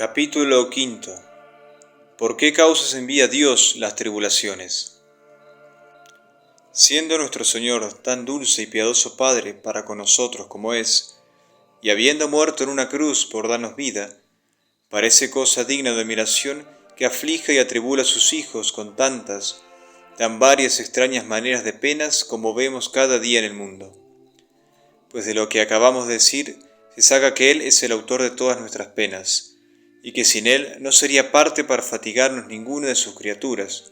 Capítulo quinto. ¿Por qué causas envía Dios las tribulaciones? Siendo nuestro Señor tan dulce y piadoso Padre para con nosotros como es, y habiendo muerto en una cruz por darnos vida, parece cosa digna de admiración que aflija y atribula a sus hijos con tan varias extrañas maneras de penas como vemos cada día en el mundo. Pues de lo que acabamos de decir, se saca que Él es el autor de todas nuestras penas, y que sin Él no sería parte para fatigarnos ninguna de sus criaturas.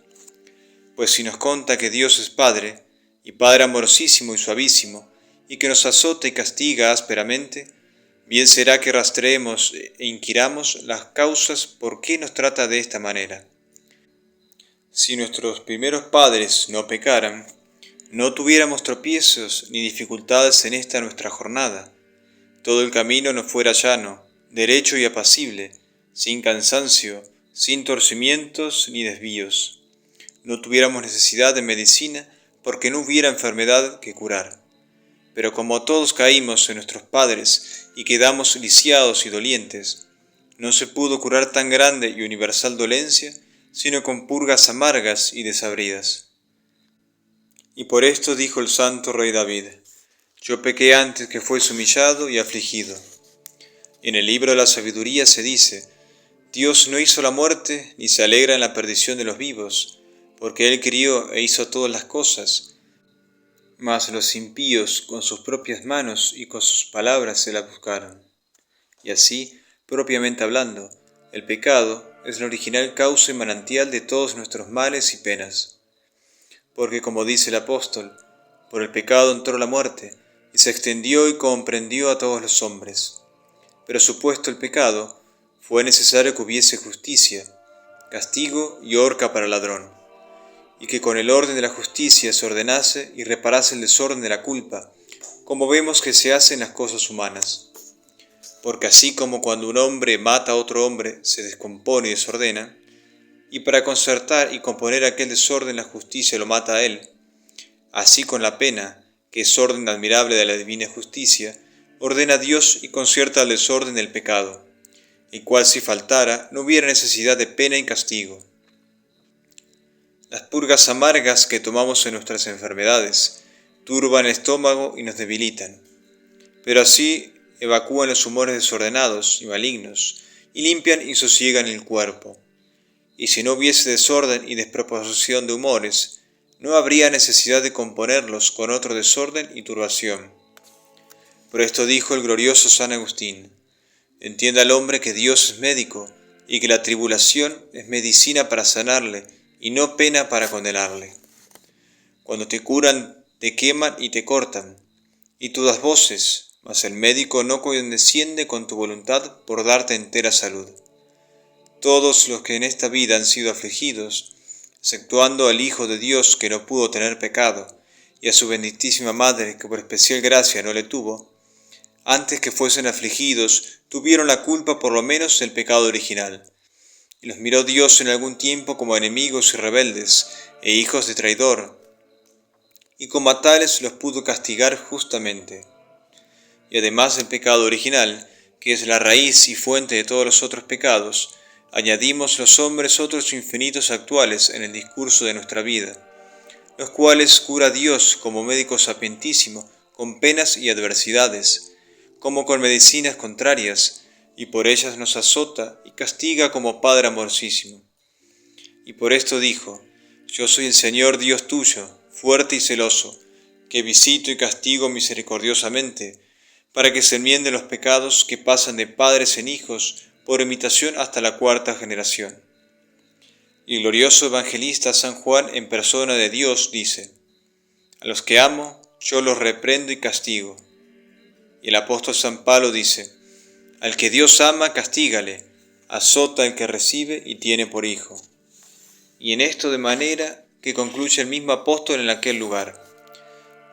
Pues si nos conta que Dios es Padre, y Padre amorosísimo y suavísimo, y que nos azota y castiga ásperamente, bien será que rastreemos e inquiramos las causas por qué nos trata de esta manera. Si nuestros primeros padres no pecaran, no tuviéramos tropiezos ni dificultades en esta nuestra jornada. Todo el camino nos fuera llano, derecho y apacible, sin cansancio, sin torcimientos ni desvíos. No tuviéramos necesidad de medicina porque no hubiera enfermedad que curar. Pero como todos caímos en nuestros padres y quedamos lisiados y dolientes, no se pudo curar tan grande y universal dolencia, sino con purgas amargas y desabridas. Y por esto dijo el santo rey David: yo pequé antes que fuese humillado y afligido. Y en el libro de la sabiduría se dice: Dios no hizo la muerte ni se alegra en la perdición de los vivos, porque Él crió e hizo todas las cosas. Mas los impíos con sus propias manos y con sus palabras se la buscaron. Y así, propiamente hablando, el pecado es la original causa y manantial de todos nuestros males y penas. Porque como dice el apóstol, por el pecado entró la muerte, y se extendió y comprendió a todos los hombres. Pero supuesto el pecado, fue necesario que hubiese justicia, castigo y horca para el ladrón, y que con el orden de la justicia se ordenase y reparase el desorden de la culpa, como vemos que se hace en las cosas humanas. Porque así como cuando un hombre mata a otro hombre se descompone y desordena, y para concertar y componer aquel desorden la justicia lo mata a él, así con la pena, que es orden admirable de la divina justicia, ordena Dios y concierta el desorden del pecado, el cual si faltara no hubiera necesidad de pena y castigo. Las purgas amargas que tomamos en nuestras enfermedades turban el estómago y nos debilitan, pero así evacúan los humores desordenados y malignos y limpian y sosiegan el cuerpo. Y si no hubiese desorden y desproporción de humores, no habría necesidad de componerlos con otro desorden y turbación. Por esto dijo el glorioso San Agustín: entienda el hombre que Dios es médico y que la tribulación es medicina para sanarle y no pena para condenarle. Cuando te curan, te queman y te cortan, y tú das voces, mas el médico no condesciende con tu voluntad por darte entera salud. Todos los que en esta vida han sido afligidos, exceptuando al Hijo de Dios que no pudo tener pecado, y a su benditísima Madre que por especial gracia no le tuvo, antes que fuesen afligidos, tuvieron la culpa por lo menos del pecado original. Y los miró Dios en algún tiempo como enemigos y rebeldes, e hijos de traidor, y como a tales los pudo castigar justamente. Y además del pecado original, que es la raíz y fuente de todos los otros pecados, añadimos los hombres otros infinitos actuales en el discurso de nuestra vida, los cuales cura Dios como médico sapientísimo con penas y adversidades, como con medicinas contrarias, y por ellas nos azota y castiga como Padre amorosísimo. Y por esto dijo: yo soy el Señor Dios tuyo, fuerte y celoso, que visito y castigo misericordiosamente, para que se enmienden los pecados que pasan de padres en hijos por imitación hasta la cuarta generación. Y el glorioso evangelista San Juan en persona de Dios dice: a los que amo, yo los reprendo y castigo. Y el apóstol San Pablo dice: al que Dios ama, castígale, azota al que recibe y tiene por hijo. Y en esto de manera que concluye el mismo apóstol en aquel lugar,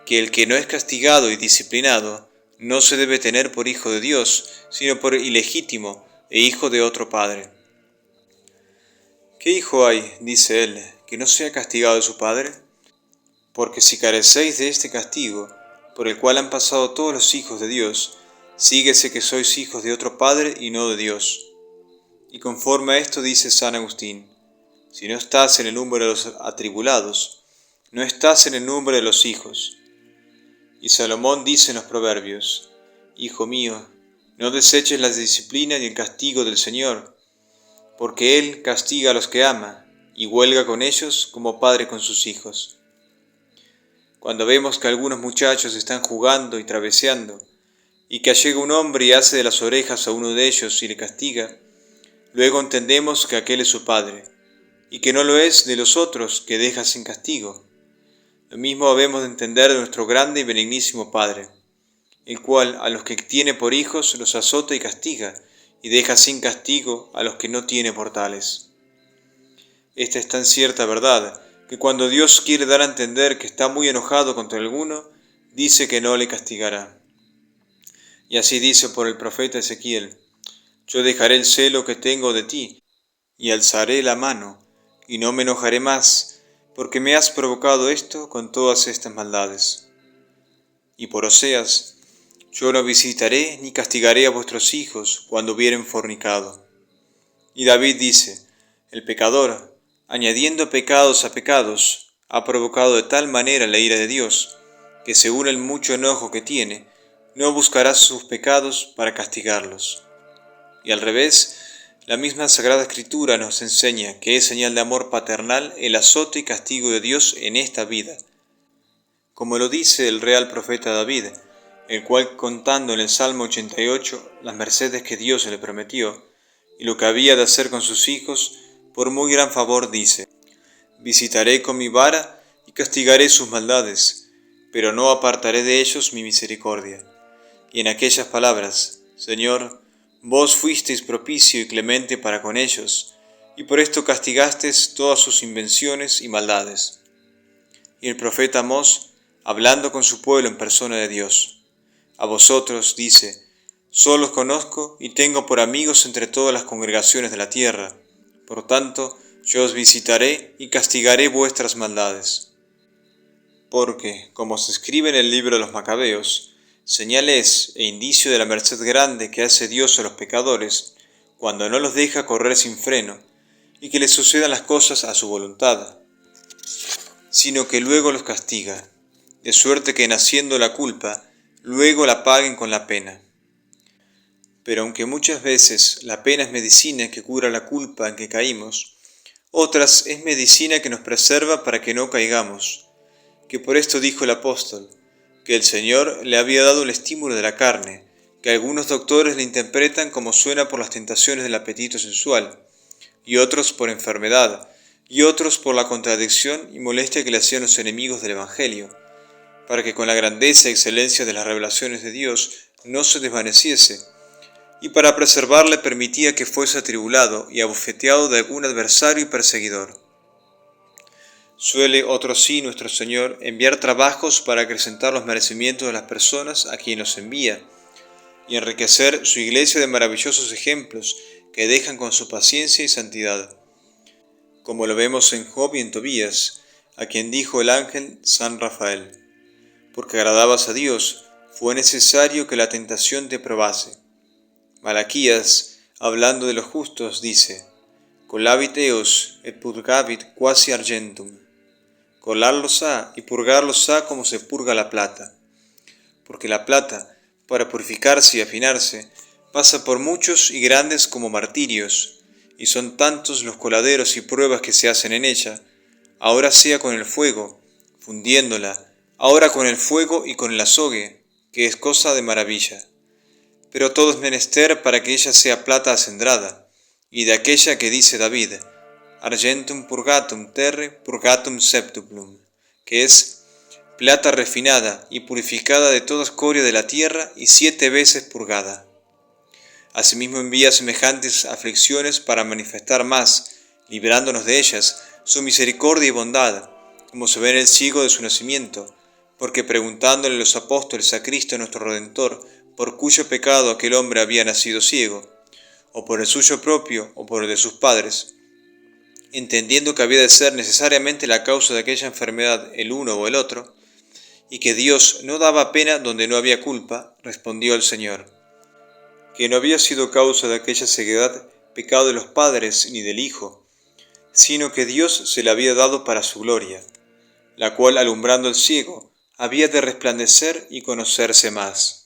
que el que no es castigado y disciplinado no se debe tener por hijo de Dios, sino por ilegítimo e hijo de otro padre. ¿Qué hijo hay, dice él, que no sea castigado de su padre? Porque si carecéis de este castigo, por el cual han pasado todos los hijos de Dios, síguese que sois hijos de otro padre y no de Dios. Y conforme a esto dice San Agustín: si no estás en el número de los atribulados, no estás en el número de los hijos. Y Salomón dice en los Proverbios: Hijo mío, no deseches la disciplina ni el castigo del Señor, porque Él castiga a los que ama, y huelga con ellos como padre con sus hijos. Cuando vemos que algunos muchachos están jugando y traveseando, y que llega un hombre y hace de las orejas a uno de ellos y le castiga, luego entendemos que aquel es su padre, y que no lo es de los otros que deja sin castigo. Lo mismo habemos de entender de nuestro grande y benignísimo Padre, el cual a los que tiene por hijos los azota y castiga, y deja sin castigo a los que no tiene por tales. Esta es tan cierta verdad, que cuando Dios quiere dar a entender que está muy enojado contra alguno, dice que no le castigará. Y así dice por el profeta Ezequiel: yo dejaré el celo que tengo de ti, y alzaré la mano, y no me enojaré más, porque me has provocado esto con todas estas maldades. Y por Oseas: yo no visitaré ni castigaré a vuestros hijos cuando hubieren fornicado. Y David dice: el pecador, añadiendo pecados a pecados, ha provocado de tal manera la ira de Dios, que según el mucho enojo que tiene, no buscará sus pecados para castigarlos. Y al revés, la misma Sagrada Escritura nos enseña que es señal de amor paternal el azote y castigo de Dios en esta vida, como lo dice el real profeta David, el cual, contando en el Salmo 88 las mercedes que Dios le prometió y lo que había de hacer con sus hijos, por muy gran favor dice: visitaré con mi vara y castigaré sus maldades, pero no apartaré de ellos mi misericordia. Y en aquellas palabras: Señor, vos fuisteis propicio y clemente para con ellos, y por esto castigasteis todas sus invenciones y maldades. Y el profeta Amós, hablando con su pueblo en persona de Dios: a vosotros, dice, solo os conozco y tengo por amigos entre todas las congregaciones de la tierra. Por tanto, yo os visitaré y castigaré vuestras maldades. Porque, como se escribe en el libro de los Macabeos, señal es e indicio de la merced grande que hace Dios a los pecadores, cuando no los deja correr sin freno, y que les sucedan las cosas a su voluntad, sino que luego los castiga, de suerte que naciendo la culpa, luego la paguen con la pena. Pero aunque muchas veces la pena es medicina que cura la culpa en que caímos, otras es medicina que nos preserva para que no caigamos, que por esto dijo el apóstol, que el Señor le había dado el estímulo de la carne, que algunos doctores le interpretan como suena por las tentaciones del apetito sensual, y otros por enfermedad, y otros por la contradicción y molestia que le hacían los enemigos del Evangelio, para que con la grandeza y excelencia de las revelaciones de Dios no se desvaneciese, y para preservarle permitía que fuese atribulado y abofeteado de algún adversario y perseguidor. Suele, otro sí, nuestro Señor enviar trabajos para acrecentar los merecimientos de las personas a quien los envía, y enriquecer su iglesia de maravillosos ejemplos que dejan con su paciencia y santidad, como lo vemos en Job y en Tobías, a quien dijo el ángel San Rafael: porque agradabas a Dios, fue necesario que la tentación te probase. Malaquías, hablando de los justos, dice: colabit eos et purgabit quasi argentum. Colarlos ha y purgarlos ha como se purga la plata. Porque la plata, para purificarse y afinarse, pasa por muchos y grandes como martirios, y son tantos los coladeros y pruebas que se hacen en ella, ahora sea con el fuego, fundiéndola, ahora con el fuego y con el azogue, que es cosa de maravilla. Pero todo es menester para que ella sea plata acendrada, y de aquella que dice David: argentum purgatum terre purgatum septuplum, que es plata refinada y purificada de toda escoria de la tierra y 7 veces purgada. Asimismo envía semejantes aflicciones para manifestar más, librándonos de ellas, su misericordia y bondad, como se ve en el ciego de su nacimiento, porque preguntándole los apóstoles a Cristo nuestro Redentor, por cuyo pecado aquel hombre había nacido ciego, o por el suyo propio, o por el de sus padres, entendiendo que había de ser necesariamente la causa de aquella enfermedad el uno o el otro, y que Dios no daba pena donde no había culpa, respondió el Señor: que no había sido causa de aquella ceguedad pecado de los padres ni del Hijo, sino que Dios se la había dado para su gloria, la cual, alumbrando al ciego, había de resplandecer y conocerse más.